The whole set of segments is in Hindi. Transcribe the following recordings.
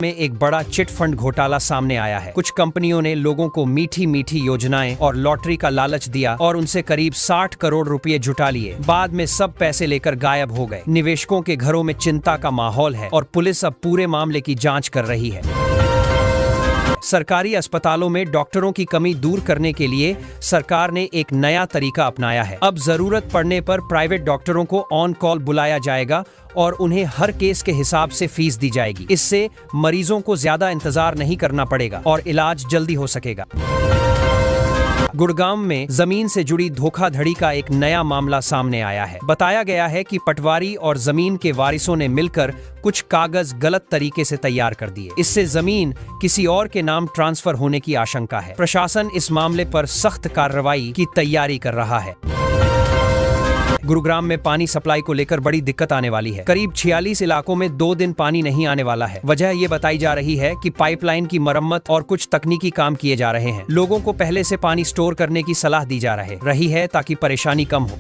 में एक बड़ा चिट फंड घोटाला सामने आया है। कुछ कंपनियों ने लोगों को मीठी मीठी योजनाएं और लॉटरी का लालच दिया और उनसे करीब 60 करोड़ रुपए जुटा लिए। बाद में सब पैसे लेकर गायब हो गए। निवेशकों के घरों में चिंता का माहौल है और पुलिस अब पूरे मामले की जांच कर रही है। सरकारी अस्पतालों में डॉक्टरों की कमी दूर करने के लिए सरकार ने एक नया तरीका अपनाया है। अब जरूरत पड़ने पर प्राइवेट डॉक्टरों को ऑन कॉल बुलाया जाएगा और उन्हें हर केस के हिसाब से फीस दी जाएगी। इससे मरीजों को ज्यादा इंतजार नहीं करना पड़ेगा और इलाज जल्दी हो सकेगा। गुड़गांव में जमीन से जुड़ी धोखाधड़ी का एक नया मामला सामने आया है। बताया गया है कि पटवारी और जमीन के वारिसों ने मिलकर कुछ कागज गलत तरीके से तैयार कर दिए। इससे जमीन किसी और के नाम ट्रांसफर होने की आशंका है। प्रशासन इस मामले पर सख्त कार्रवाई की तैयारी कर रहा है। गुरुग्राम में पानी सप्लाई को लेकर बड़ी दिक्कत आने वाली है। करीब 46 इलाकों में 2 दिन पानी नहीं आने वाला है। वजह ये बताई जा रही है कि पाइपलाइन की मरम्मत और कुछ तकनीकी काम किए जा रहे हैं। लोगों को पहले से पानी स्टोर करने की सलाह दी जा रही है ताकि परेशानी कम हो।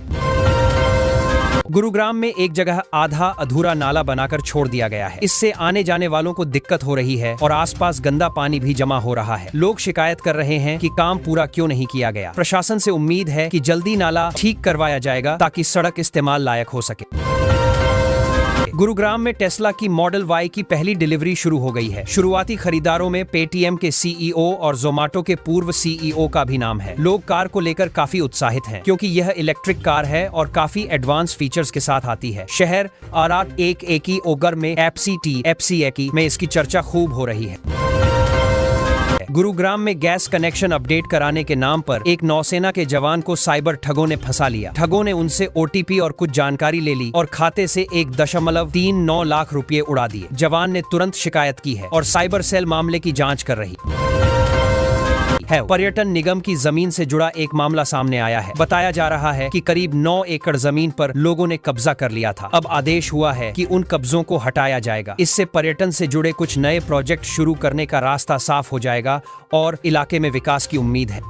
गुरुग्राम में एक जगह आधा अधूरा नाला बनाकर छोड़ दिया गया है। इससे आने जाने वालों को दिक्कत हो रही है और आसपास गंदा पानी भी जमा हो रहा है। लोग शिकायत कर रहे हैं कि काम पूरा क्यों नहीं किया गया। प्रशासन से उम्मीद है कि जल्दी नाला ठीक करवाया जाएगा ताकि सड़क इस्तेमाल लायक हो सके। गुरुग्राम में टेस्ला की मॉडल वाई की पहली डिलीवरी शुरू हो गई है। शुरुआती खरीदारों में पेटीएम के सीईओ और जोमेटो के पूर्व सीईओ का भी नाम है। लोग कार को लेकर काफी उत्साहित हैं, क्योंकि यह इलेक्ट्रिक कार है और काफी एडवांस फीचर्स के साथ आती है। शहर आराट एक ओगर में एफसी में इसकी चर्चा खूब हो रही है। गुरुग्राम में गैस कनेक्शन अपडेट कराने के नाम पर एक नौसेना के जवान को साइबर ठगों ने फंसा लिया। ठगों ने उनसे ओटीपी और कुछ जानकारी ले ली और खाते से 1.39 लाख रुपए उड़ा दिए। जवान ने तुरंत शिकायत की है और साइबर सेल मामले की जांच कर रही है। पर्यटन निगम की जमीन से जुड़ा एक मामला सामने आया है। बताया जा रहा है कि करीब 9 एकड़ जमीन पर लोगों ने कब्जा कर लिया था। अब आदेश हुआ है कि उन कब्जों को हटाया जाएगा। इससे पर्यटन से जुड़े कुछ नए प्रोजेक्ट शुरू करने का रास्ता साफ हो जाएगा और इलाके में विकास की उम्मीद है।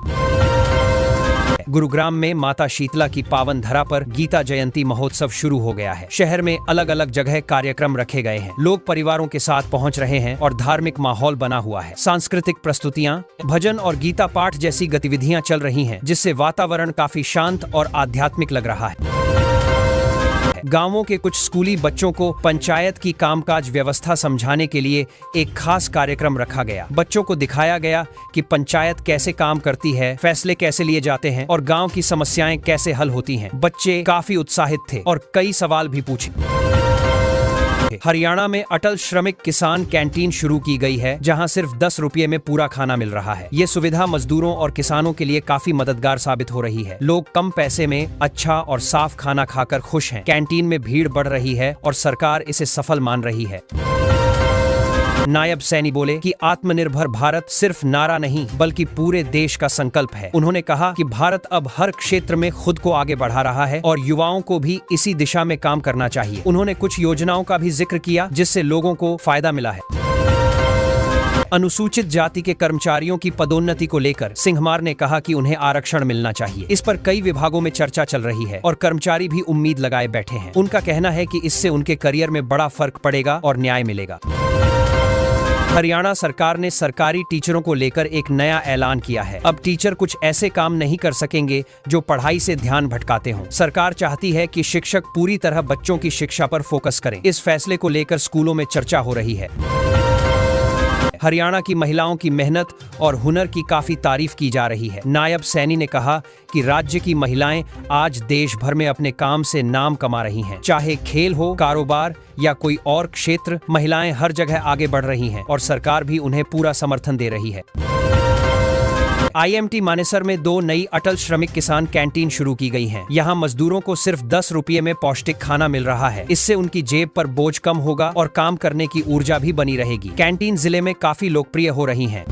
गुरुग्राम में माता शीतला की पावन धरा पर गीता जयंती महोत्सव शुरू हो गया है। शहर में अलग अलग जगह कार्यक्रम रखे गए हैं। लोग परिवारों के साथ पहुंच रहे हैं और धार्मिक माहौल बना हुआ है। सांस्कृतिक प्रस्तुतियां, भजन और गीता पाठ जैसी गतिविधियां चल रही हैं, जिससे वातावरण काफी शांत और आध्यात्मिक लग रहा है। गांवों के कुछ स्कूली बच्चों को पंचायत की कामकाज व्यवस्था समझाने के लिए एक खास कार्यक्रम रखा गया। बच्चों को दिखाया गया कि पंचायत कैसे काम करती है, फैसले कैसे लिए जाते हैं और गांव की समस्याएं कैसे हल होती हैं। बच्चे काफी उत्साहित थे और कई सवाल भी पूछे। हरियाणा में अटल श्रमिक किसान कैंटीन शुरू की गई है, जहां सिर्फ 10 रुपये में पूरा खाना मिल रहा है। ये सुविधा मजदूरों और किसानों के लिए काफी मददगार साबित हो रही है। लोग कम पैसे में अच्छा और साफ खाना खाकर खुश हैं। कैंटीन में भीड़ बढ़ रही है और सरकार इसे सफल मान रही है। नायब सैनी बोले कि आत्मनिर्भर भारत सिर्फ नारा नहीं बल्कि पूरे देश का संकल्प है। उन्होंने कहा कि भारत अब हर क्षेत्र में खुद को आगे बढ़ा रहा है और युवाओं को भी इसी दिशा में काम करना चाहिए। उन्होंने कुछ योजनाओं का भी जिक्र किया जिससे लोगों को फायदा मिला है। अनुसूचित जाति के कर्मचारियों की पदोन्नति को लेकर सिंघमार ने कहा कि उन्हें आरक्षण मिलना चाहिए। इस पर कई विभागों में चर्चा चल रही है और कर्मचारी भी उम्मीद लगाए बैठे हैं। उनका कहना है कि इससे उनके करियर में बड़ा फर्क पड़ेगा और न्याय मिलेगा। हरियाणा सरकार ने सरकारी टीचरों को लेकर एक नया ऐलान किया है। अब टीचर कुछ ऐसे काम नहीं कर सकेंगे जो पढ़ाई से ध्यान भटकाते हों। सरकार चाहती है कि शिक्षक पूरी तरह बच्चों की शिक्षा पर फोकस करें। इस फैसले को लेकर स्कूलों में चर्चा हो रही है। हरियाणा की महिलाओं की मेहनत और हुनर की काफी तारीफ की जा रही है। नायब सैनी ने कहा कि राज्य की महिलाएं आज देश भर में अपने काम से नाम कमा रही हैं। चाहे खेल हो, कारोबार या कोई और क्षेत्र, महिलाएं हर जगह आगे बढ़ रही हैं और सरकार भी उन्हें पूरा समर्थन दे रही है। IMT मानेसर में 2 नई अटल श्रमिक किसान कैंटीन शुरू की गई हैं। यहाँ मजदूरों को सिर्फ 10 रुपये में पौष्टिक खाना मिल रहा है। इससे उनकी जेब पर बोझ कम होगा और काम करने की ऊर्जा भी बनी रहेगी। कैंटीन जिले में काफी लोकप्रिय हो रही हैं।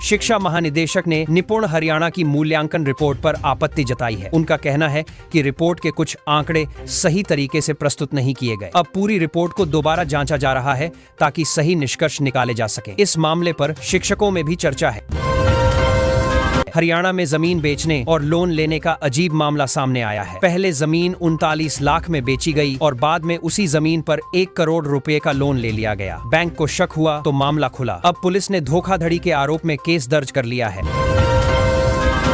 शिक्षा महानिदेशक ने निपुण हरियाणा की मूल्यांकन रिपोर्ट पर आपत्ति जताई है। उनका कहना है कि रिपोर्ट के कुछ आंकड़े सही तरीके से प्रस्तुत नहीं किए गए। अब पूरी रिपोर्ट को दोबारा जांचा जा रहा है ताकि सही निष्कर्ष निकाले जा सके। इस मामले पर शिक्षकों में भी चर्चा है। हरियाणा में जमीन बेचने और लोन लेने का अजीब मामला सामने आया है। पहले जमीन 39 लाख में बेची गई और बाद में उसी जमीन पर 1 करोड़ रुपए का लोन ले लिया गया। बैंक को शक हुआ तो मामला खुला। अब पुलिस ने धोखाधड़ी के आरोप में केस दर्ज कर लिया है।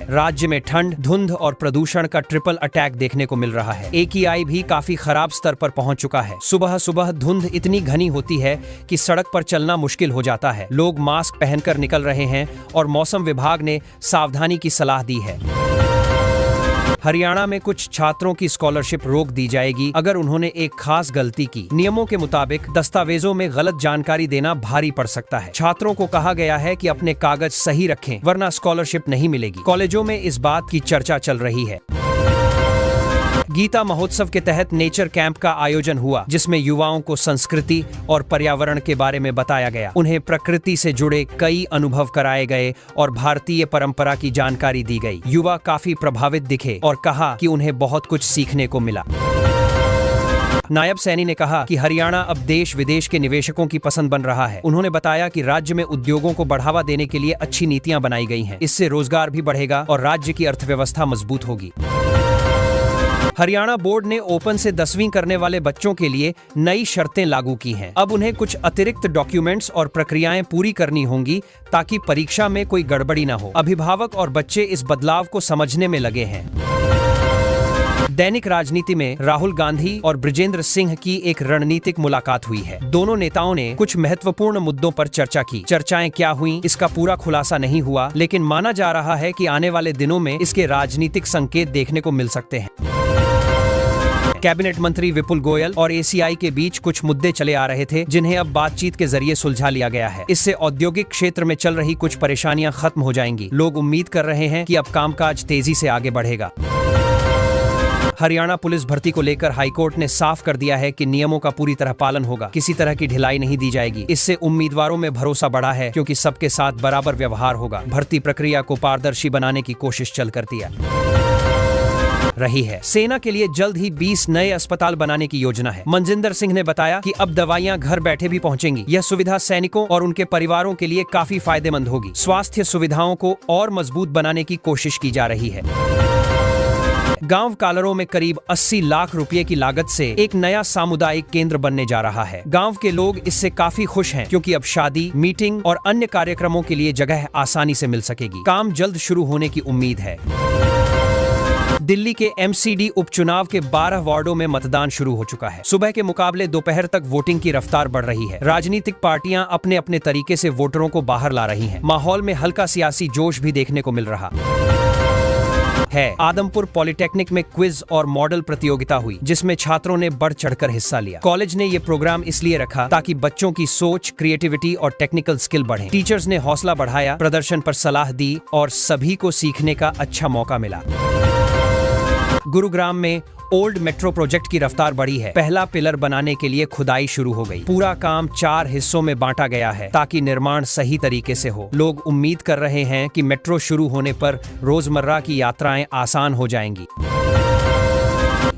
राज्य में ठंड, धुंध और प्रदूषण का ट्रिपल अटैक देखने को मिल रहा है। AQI भी काफी खराब स्तर पर पहुंच चुका है। सुबह सुबह धुंध इतनी घनी होती है कि सड़क पर चलना मुश्किल हो जाता है। लोग मास्क पहनकर निकल रहे हैं और मौसम विभाग ने सावधानी की सलाह दी है। हरियाणा में कुछ छात्रों की स्कॉलरशिप रोक दी जाएगी अगर उन्होंने एक खास गलती की। नियमों के मुताबिक दस्तावेजों में गलत जानकारी देना भारी पड़ सकता है। छात्रों को कहा गया है कि अपने कागज सही रखें वरना स्कॉलरशिप नहीं मिलेगी। कॉलेजों में इस बात की चर्चा चल रही है। गीता महोत्सव के तहत नेचर कैंप का आयोजन हुआ, जिसमें युवाओं को संस्कृति और पर्यावरण के बारे में बताया गया। उन्हें प्रकृति से जुड़े कई अनुभव कराए गए और भारतीय परंपरा की जानकारी दी गई। युवा काफी प्रभावित दिखे और कहा कि उन्हें बहुत कुछ सीखने को मिला। नायब सैनी ने कहा कि हरियाणा अब देश विदेश के निवेशकों की पसंद बन रहा है। उन्होंने बताया कि राज्य में उद्योगों को बढ़ावा देने के लिए अच्छी नीतियां बनाई गई हैं। इससे रोजगार भी बढ़ेगा और राज्य की अर्थव्यवस्था मजबूत होगी। हरियाणा बोर्ड ने ओपन से 10वीं करने वाले बच्चों के लिए नई शर्तें लागू की हैं। अब उन्हें कुछ अतिरिक्त डॉक्यूमेंट्स और प्रक्रियाएं पूरी करनी होंगी ताकि परीक्षा में कोई गड़बड़ी न हो। अभिभावक और बच्चे इस बदलाव को समझने में लगे हैं। दैनिक राजनीति में राहुल गांधी और बृजेंद्र सिंह की एक रणनीतिक मुलाकात हुई है। दोनों नेताओं ने कुछ महत्वपूर्ण मुद्दों पर चर्चा की। चर्चाएं क्या हुई, इसका पूरा खुलासा नहीं हुआ, लेकिन माना जा रहा है कि आने वाले दिनों में इसके राजनीतिक संकेत देखने को मिल सकते हैं। कैबिनेट मंत्री विपुल गोयल और ACI के बीच कुछ मुद्दे चले आ रहे थे, जिन्हें अब बातचीत के जरिए सुलझा लिया गया है। इससे औद्योगिक क्षेत्र में चल रही कुछ परेशानियां खत्म हो जाएंगी। लोग उम्मीद कर रहे हैं कि अब कामकाज तेजी से आगे बढ़ेगा। हरियाणा पुलिस भर्ती को लेकर हाईकोर्ट ने साफ कर दिया है कि नियमों का पूरी तरह पालन होगा। किसी तरह की ढिलाई नहीं दी जाएगी। इससे उम्मीदवारों में भरोसा बढ़ा है, क्योंकि सबके साथ बराबर व्यवहार होगा। भर्ती प्रक्रिया को पारदर्शी बनाने की कोशिश चल करती रही है। सेना के लिए जल्द ही 20 नए अस्पताल बनाने की योजना है। मनजिंदर सिंह ने बताया कि अब दवाइयां घर बैठे भी पहुंचेंगी। यह सुविधा सैनिकों और उनके परिवारों के लिए काफी फायदेमंद होगी। स्वास्थ्य सुविधाओं को और मजबूत बनाने की कोशिश की जा रही है। गांव कालरों में करीब 80 लाख रुपए की लागत से एक नया सामुदायिक केंद्र बनने जा रहा है। गांव के लोग इससे काफी खुश हैं, क्योंकि अब शादी, मीटिंग और अन्य कार्यक्रमों के लिए जगह आसानी से मिल सकेगी। काम जल्द शुरू होने की उम्मीद है। दिल्ली के MCD उपचुनाव के 12 वार्डों में मतदान शुरू हो चुका है। सुबह के मुकाबले दोपहर तक वोटिंग की रफ्तार बढ़ रही है। राजनीतिक पार्टियां अपने अपने तरीके से वोटरों को बाहर ला रही हैं। माहौल में हल्का सियासी जोश भी देखने को मिल रहा है। आदमपुर पॉलिटेक्निक में क्विज और मॉडल प्रतियोगिता हुई, जिसमें छात्रों ने बढ़ चढ़कर हिस्सा लिया। कॉलेज ने ये प्रोग्राम इसलिए रखा ताकि बच्चों की सोच, क्रिएटिविटी और टेक्निकल स्किल बढ़े। टीचर्स ने हौसला बढ़ाया, प्रदर्शन पर सलाह दी और सभी को सीखने का अच्छा मौका मिला। गुरुग्राम में ओल्ड मेट्रो प्रोजेक्ट की रफ्तार बढ़ी है। पहला पिलर बनाने के लिए खुदाई शुरू हो गई। पूरा काम 4 हिस्सों में बांटा गया है ताकि निर्माण सही तरीके से हो। लोग उम्मीद कर रहे हैं कि मेट्रो शुरू होने पर रोजमर्रा की यात्राएं आसान हो जाएंगी।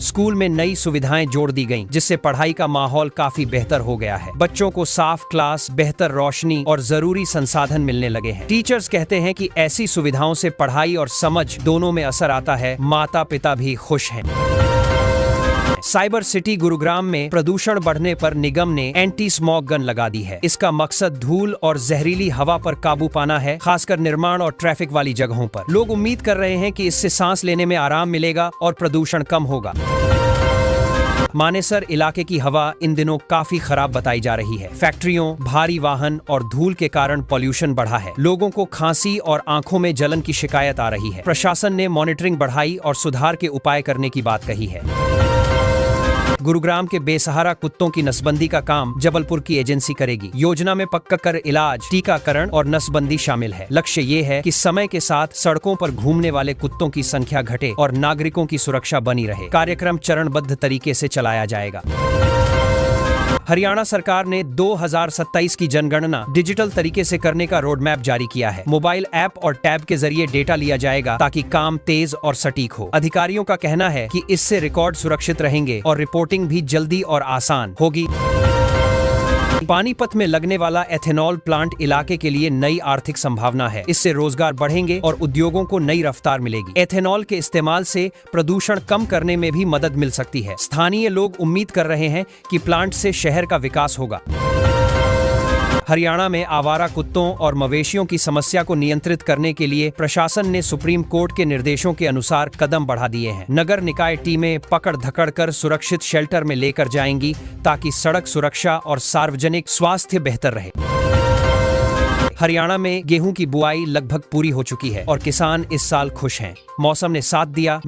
स्कूल में नई सुविधाएं जोड़ दी गईं, जिससे पढ़ाई का माहौल काफी बेहतर हो गया है। बच्चों को साफ क्लास, बेहतर रोशनी और जरूरी संसाधन मिलने लगे हैं। टीचर्स कहते हैं कि ऐसी सुविधाओं से पढ़ाई और समझ दोनों में असर आता है। माता पिता भी खुश हैं। साइबर सिटी गुरुग्राम में प्रदूषण बढ़ने पर निगम ने एंटी स्मॉग गन लगा दी है। इसका मकसद धूल और जहरीली हवा पर काबू पाना है, खासकर निर्माण और ट्रैफिक वाली जगहों पर। लोग उम्मीद कर रहे हैं कि इससे सांस लेने में आराम मिलेगा और प्रदूषण कम होगा। मानेसर इलाके की हवा इन दिनों काफी खराब बताई जा रही है। फैक्ट्रियों, भारी वाहन और धूल के कारण पॉल्यूशन बढ़ा है। लोगों को खांसी और आंखों में जलन की शिकायत आ रही है। प्रशासन ने मॉनिटरिंग बढ़ाई और सुधार के उपाय करने की बात कही है। गुरुग्राम के बेसहारा कुत्तों की नसबंदी का काम जबलपुर की एजेंसी करेगी। योजना में पक्का कर इलाज, टीकाकरण और नसबंदी शामिल है। लक्ष्य ये है कि समय के साथ सड़कों पर घूमने वाले कुत्तों की संख्या घटे और नागरिकों की सुरक्षा बनी रहे। कार्यक्रम चरणबद्ध तरीके से चलाया जाएगा। हरियाणा सरकार ने 2027 की जनगणना डिजिटल तरीके से करने का रोड मैप जारी किया है। मोबाइल ऐप और टैब के जरिए डेटा लिया जाएगा ताकि काम तेज और सटीक हो। अधिकारियों का कहना है कि इससे रिकॉर्ड सुरक्षित रहेंगे और रिपोर्टिंग भी जल्दी और आसान होगी। पानीपत में लगने वाला एथेनॉल प्लांट इलाके के लिए नई आर्थिक संभावना है। इससे रोजगार बढ़ेंगे और उद्योगों को नई रफ्तार मिलेगी। एथेनॉल के इस्तेमाल से प्रदूषण कम करने में भी मदद मिल सकती है। स्थानीय लोग उम्मीद कर रहे हैं कि प्लांट से शहर का विकास होगा। हरियाणा में आवारा कुत्तों और मवेशियों की समस्या को नियंत्रित करने के लिए प्रशासन ने सुप्रीम कोर्ट के निर्देशों के अनुसार कदम बढ़ा दिए हैं। नगर निकाय टीमें पकड़ धकड़ कर सुरक्षित शेल्टर में लेकर जाएंगी ताकि सड़क सुरक्षा और सार्वजनिक स्वास्थ्य बेहतर रहे। हरियाणा में गेहूं की बुआई लगभग पूरी हो चुकी है और किसान इस साल खुश हैं। मौसम ने साथ दिया,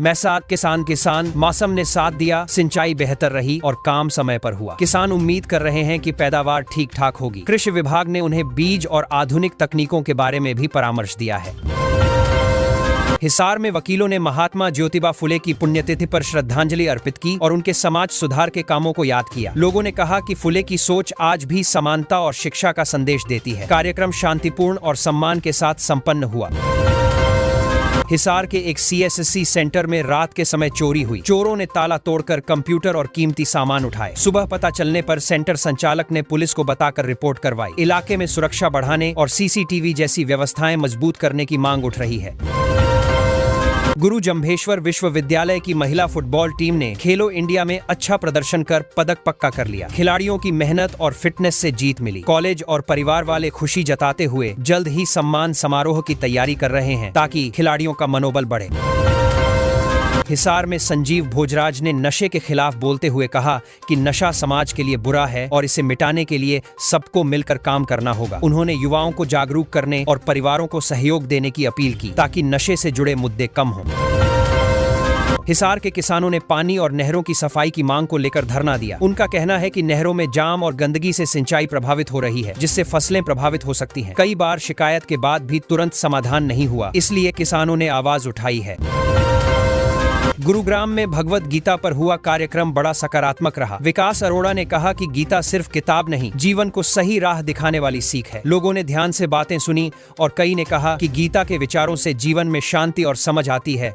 मौसम ने साथ दिया, सिंचाई बेहतर रही और काम समय पर हुआ। किसान उम्मीद कर रहे हैं कि पैदावार ठीक ठाक होगी। कृषि विभाग ने उन्हें बीज और आधुनिक तकनीकों के बारे में भी परामर्श दिया है। हिसार में वकीलों ने महात्मा ज्योतिबा फुले की पुण्यतिथि पर श्रद्धांजलि अर्पित की और उनके समाज सुधार के कामों को याद किया। लोगों ने कहा कि फुले की सोच आज भी समानता और शिक्षा का संदेश देती है। कार्यक्रम शांतिपूर्ण और सम्मान के साथ संपन्न हुआ। हिसार के एक CSSC सेंटर में रात के समय चोरी हुई। चोरों ने ताला तोड़कर कंप्यूटर और कीमती सामान उठाए। सुबह पता चलने पर सेंटर संचालक ने पुलिस को बताकर रिपोर्ट करवाई। इलाके में सुरक्षा बढ़ाने और CCTV जैसी व्यवस्थाएं मजबूत करने की मांग उठ रही है। गुरु जम्भेश्वर विश्वविद्यालय की महिला फुटबॉल टीम ने खेलो इंडिया में अच्छा प्रदर्शन कर पदक पक्का कर लिया। खिलाड़ियों की मेहनत और फिटनेस से जीत मिली। कॉलेज और परिवार वाले खुशी जताते हुए जल्द ही सम्मान समारोह की तैयारी कर रहे हैं ताकि खिलाड़ियों का मनोबल बढ़े। हिसार में संजीव भोजराज ने नशे के खिलाफ बोलते हुए कहा कि नशा समाज के लिए बुरा है और इसे मिटाने के लिए सबको मिलकर काम करना होगा। उन्होंने युवाओं को जागरूक करने और परिवारों को सहयोग देने की अपील की ताकि नशे से जुड़े मुद्दे कम हों। हिसार के किसानों ने पानी और नहरों की सफाई की मांग को लेकर धरना दिया। उनका कहना है कि नहरों में जाम और गंदगी से सिंचाई प्रभावित हो रही है, जिससे फसलें प्रभावित हो सकती हैं। कई बार शिकायत के बाद भी तुरंत समाधान नहीं हुआ, इसलिए किसानों ने आवाज उठाई है। गुरुग्राम में भगवत गीता पर हुआ कार्यक्रम बड़ा सकारात्मक रहा। विकास अरोड़ा ने कहा कि गीता सिर्फ किताब नहीं, जीवन को सही राह दिखाने वाली सीख है। लोगों ने ध्यान से बातें सुनी और कई ने कहा कि गीता के विचारों से जीवन में शांति और समझ आती है।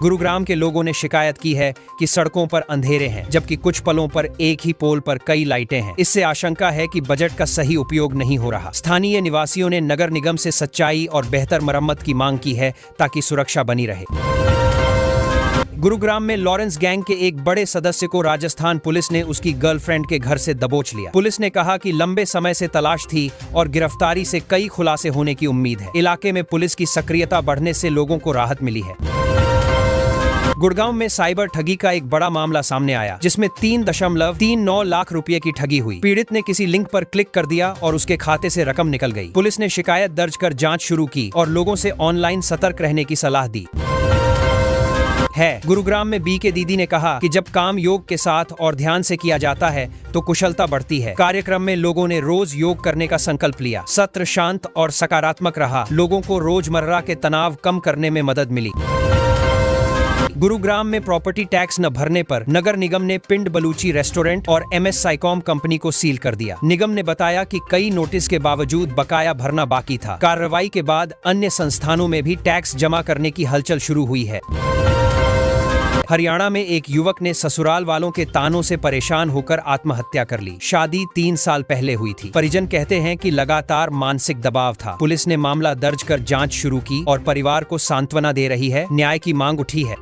गुरुग्राम के लोगों ने शिकायत की है कि सड़कों पर अंधेरे हैं, जबकि कुछ पलों पर एक ही पोल पर कई लाइटें हैं। इससे आशंका है कि बजट का सही उपयोग नहीं हो रहा। स्थानीय निवासियों ने नगर निगम से सच्चाई और बेहतर मरम्मत की मांग की है ताकि सुरक्षा बनी रहे। गुरुग्राम में लॉरेंस गैंग के एक बड़े सदस्य को राजस्थान पुलिस ने उसकी गर्लफ्रेंड के घर से दबोच लिया। पुलिस ने कहा कि लंबे समय से तलाश थी और गिरफ्तारी से कई खुलासे होने की उम्मीद है। इलाके में पुलिस की सक्रियता बढ़ने से लोगों को राहत मिली है। गुड़गांव में साइबर ठगी का एक बड़ा मामला सामने आया, जिसमें 3.39 लाख रुपए की ठगी हुई। पीड़ित ने किसी लिंक पर क्लिक कर दिया और उसके खाते से रकम निकल गई। पुलिस ने शिकायत दर्ज कर जांच शुरू की और लोगों से ऑनलाइन सतर्क रहने की सलाह दी है। गुरुग्राम में बी के दीदी ने कहा कि जब काम योग के साथ और ध्यान से किया जाता है तो कुशलता बढ़ती है। कार्यक्रम में लोगों ने रोज योग करने का संकल्प लिया। सत्र शांत और सकारात्मक रहा। लोगों को रोजमर्रा के तनाव कम करने में मदद मिली। गुरुग्राम में प्रॉपर्टी टैक्स न भरने पर नगर निगम ने पिंड बलूची रेस्टोरेंट और MS साइकॉम कंपनी को सील कर दिया। निगम ने बताया कि कई नोटिस के बावजूद बकाया भरना बाकी था। कार्रवाई के बाद अन्य संस्थानों में भी टैक्स जमा करने की हलचल शुरू हुई है। हरियाणा में एक युवक ने ससुराल वालों के तानों से परेशान होकर आत्महत्या कर ली। शादी 3 साल पहले हुई थी। परिजन कहते हैं कि लगातार मानसिक दबाव था। पुलिस ने मामला दर्ज कर जांच शुरू की और परिवार को सांत्वना दे रही है। न्याय की मांग उठी है।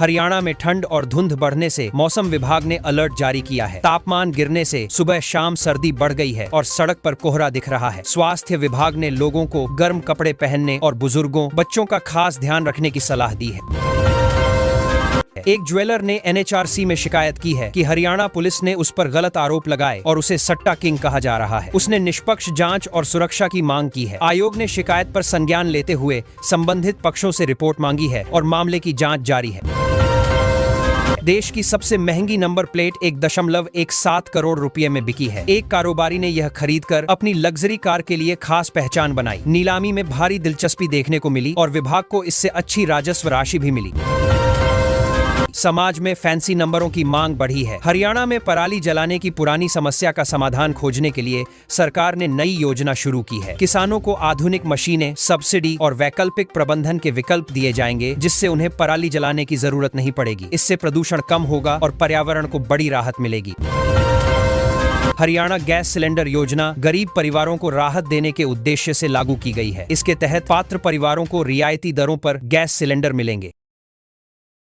हरियाणा में ठंड और धुंध बढ़ने से मौसम विभाग ने अलर्ट जारी किया है। तापमान गिरने से सुबह शाम सर्दी बढ़ गई है और सड़क पर कोहरा दिख रहा है। स्वास्थ्य विभाग ने लोगों को गर्म कपड़े पहनने और बुजुर्गों, बच्चों का खास ध्यान रखने की सलाह दी है। एक ज्वेलर ने NHRC में शिकायत की है कि हरियाणा पुलिस ने उस पर गलत आरोप लगाए और उसे सट्टा किंग कहा जा रहा है। उसने निष्पक्ष जांच और सुरक्षा की मांग की है। आयोग ने शिकायत पर संज्ञान लेते हुए संबंधित पक्षों से रिपोर्ट मांगी है और मामले की जांच जारी है। देश की सबसे महंगी नंबर प्लेट 1.17 करोड़ रुपए में बिकी है। एक कारोबारी ने यह खरीदकर अपनी लग्जरी कार के लिए खास पहचान बनाई। नीलामी में भारी दिलचस्पी देखने को मिली और विभाग को इससे अच्छी राजस्व राशि भी मिली। समाज में फैंसी नंबरों की मांग बढ़ी है। हरियाणा में पराली जलाने की पुरानी समस्या का समाधान खोजने के लिए सरकार ने नई योजना शुरू की है। किसानों को आधुनिक मशीनें, सब्सिडी और वैकल्पिक प्रबंधन के विकल्प दिए जाएंगे, जिससे उन्हें पराली जलाने की जरूरत नहीं पड़ेगी। इससे प्रदूषण कम होगा और पर्यावरण को बड़ी राहत मिलेगी। हरियाणा गैस सिलेंडर योजना गरीब परिवारों को राहत देने के उद्देश्य से लागू की गई है। इसके तहत पात्र परिवारों को रियायती दरों पर गैस सिलेंडर मिलेंगे।